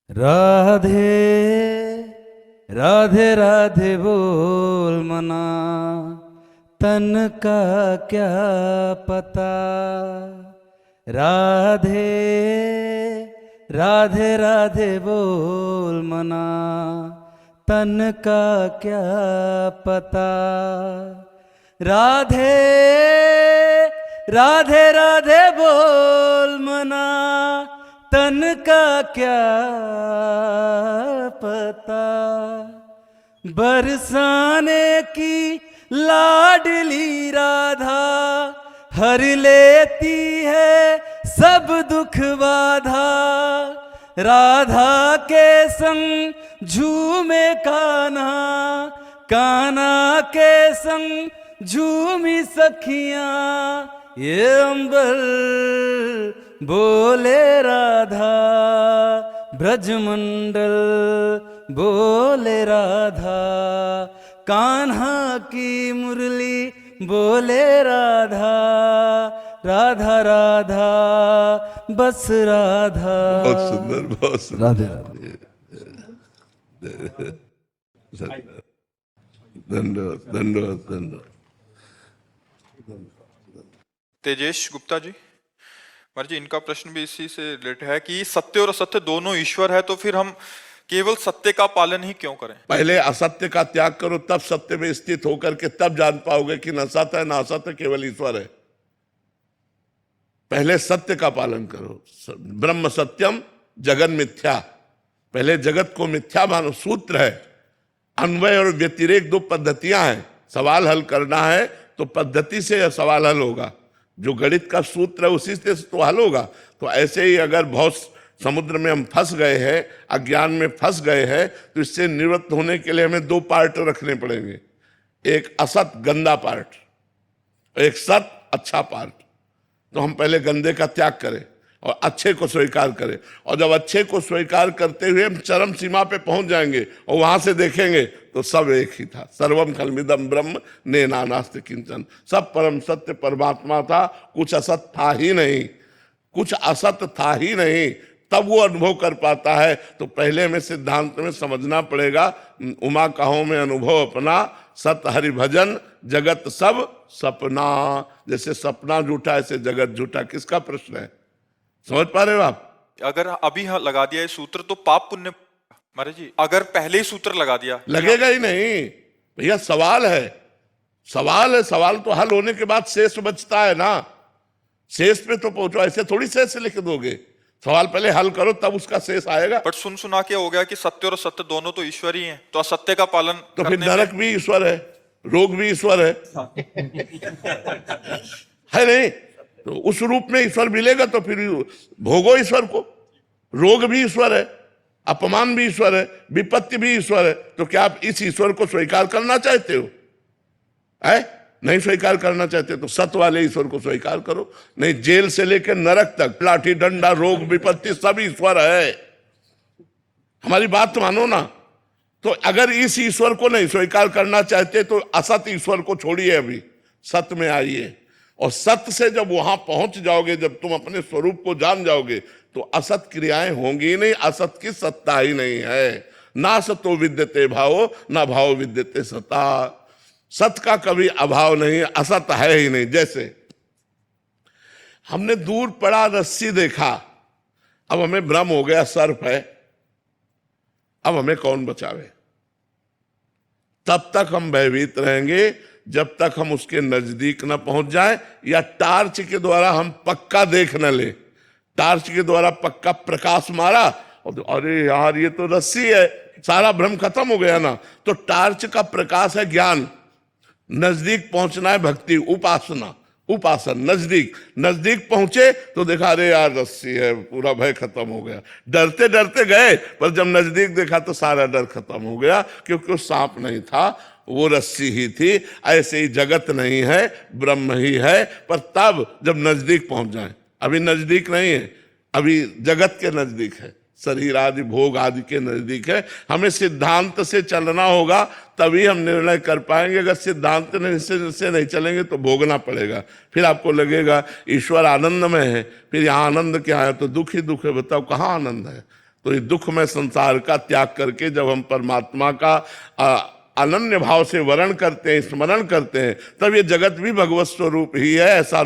राधे राधे राधे बोल मना, तन का क्या पता। राधे राधे राधे बोल मना, तन का क्या पता। राधे राधे राधे बोल मना, तन का क्या पता। बरसाने की लाडली राधा, हर लेती है सब दुख बाधा। राधा के संग झूमे कान्हा, कान्हा के संग झूमी सखियां। ये अंबर बोले राधा, ब्रजमंडल बोले राधा। कान्हा की मुरली बोले राधा, राधा राधा बस राधा। बहुत सुंदर, बहुत सुंदर। राधे राधे। धन्यवाद, धन्यवाद, धन्यवाद। तेजेश गुप्ता जी, महाराज जी, इनका प्रश्न भी इसी से रिलेटेड है कि सत्य और असत्य दोनों ईश्वर है, तो फिर हम केवल सत्य का पालन ही क्यों करें? पहले असत्य का त्याग करो, तब सत्य में स्थित होकर के तब जान पाओगे कि न सत्य है न असत्य, केवल ईश्वर है। पहले सत्य का पालन करो। ब्रह्म सत्यम जगन मिथ्या। पहले जगत को मिथ्या मानो। सूत्र है, अन्वय और व्यतिरेक दो पद्धतियां हैं। सवाल हल करना है तो पद्धति से यह सवाल हल होगा। जो गणित का सूत्र है उसी से तो हल होगा। तो ऐसे ही अगर बहुत समुद्र में हम फंस गए हैं, अज्ञान में फंस गए हैं, तो इससे निवृत्त होने के लिए हमें दो पार्ट रखने पड़ेंगे। एक असत गंदा पार्ट, एक सत अच्छा पार्ट। तो हम पहले गंदे का त्याग करें और अच्छे को स्वीकार करें। और जब अच्छे को स्वीकार करते हुए हम चरम सीमा पे पहुंच जाएंगे और वहां से देखेंगे तो सब एक ही था। सर्वम खलमिदम ब्रह्म नेना नास्ति किंचन। सब परम सत्य परमात्मा था, कुछ असत था ही नहीं, कुछ असत था ही नहीं। तब वो अनुभव कर पाता है। तो पहले हमें सिद्धांत में समझना पड़ेगा, उमा कहो में अनुभव अपना, सत हरि भजन जगत सब सपना। जैसे सपना झूठा ऐसे जगत झूठा। किसका प्रश्न है, समझ पा रहे हो आप? अगर अभी लगा दिया ये सूत्र तो पाप पुण्य, महाराज जी अगर पहले ही सूत्र लगा दिया लगेगा ही नहीं भैया। सवाल है, सवाल है। सवाल तो हल होने के बाद शेष बचता है ना। शेष पे तो पहुंचो, ऐसे थोड़ी शेष लिख दोगे। सवाल पहले हल करो तब उसका शेष आएगा। बट सुन सुना के हो गया कि सत्य और असत्य दोनों तो ईश्वर ही हैं, तो असत्य का पालन तो फिर करने नरक भी ईश्वर है, रोग भी ईश्वर है नहीं? तो उस रूप में ईश्वर मिलेगा तो फिर भोगो ईश्वर को। रोग भी ईश्वर है, अपमान भी ईश्वर है, विपत्ति भी ईश्वर है। तो क्या आप इस ईश्वर को स्वीकार करना चाहते हो? नहीं स्वीकार करना चाहते तो सत्य वाले ईश्वर को स्वीकार करो। नहीं, जेल से लेकर नरक तक लाठी डंडा रोग विपत्ति सब ईश्वर है। हमारी बात मानो ना। तो अगर इस ईश्वर को नहीं स्वीकार करना चाहते तो असत ईश्वर को छोड़िए, अभी सत्य में आइए। और सत्य से जब वहां पहुंच जाओगे, जब तुम अपने स्वरूप को जान जाओगे, तो असत क्रियाएं होंगी ही नहीं, असत की सत्ता ही नहीं है। ना सतो विद्यते भावो, ना भाव विद्यते सत्ता। सत्य का कभी अभाव नहीं है, असत है ही नहीं। जैसे हमने दूर पड़ा रस्सी देखा, अब हमें भ्रम हो गया सर्प है, अब हमें कौन बचावे? तब तक हम भयभीत रहेंगे जब तक हम उसके नजदीक न पहुंच जाए या टार्च के द्वारा हम पक्का देख न ले। टार्च के द्वारा पक्का प्रकाश मारा और अरे यार ये तो रस्सी है, सारा भ्रम खत्म हो गया ना। तो टार्च का प्रकाश है ज्ञान, नजदीक पहुंचना है भक्ति, उपासना, उपासन। नजदीक पहुंचे तो देखा अरे यार रस्सी है, पूरा भय खत्म हो गया। डरते डरते गए पर जब नजदीक देखा तो सारा डर खत्म हो गया, क्योंकि वो सांप नहीं था, वो रस्सी ही थी। ऐसे ही जगत नहीं है, ब्रह्म ही है। पर तब जब नजदीक पहुंच जाए, अभी नजदीक नहीं है, अभी जगत के नजदीक है, शरीर आदि भोग आदि के नजदीक है। हमें सिद्धांत से चलना होगा, तभी हम निर्णय कर पाएंगे। अगर सिद्धांत से नहीं चलेंगे तो भोगना पड़ेगा। फिर आपको लगेगा ईश्वर आनंद में है, फिर यहाँ आनंद क्या है? तो दुख ही दुख है। बताओ कहाँ आनंद है? तो ये दुख में संसार का त्याग करके जब हम परमात्मा का अनन्य भाव से वर्ण करते हैं, स्मरण करते हैं, तब ये जगत भी भगवत स्वरूप ही है ऐसा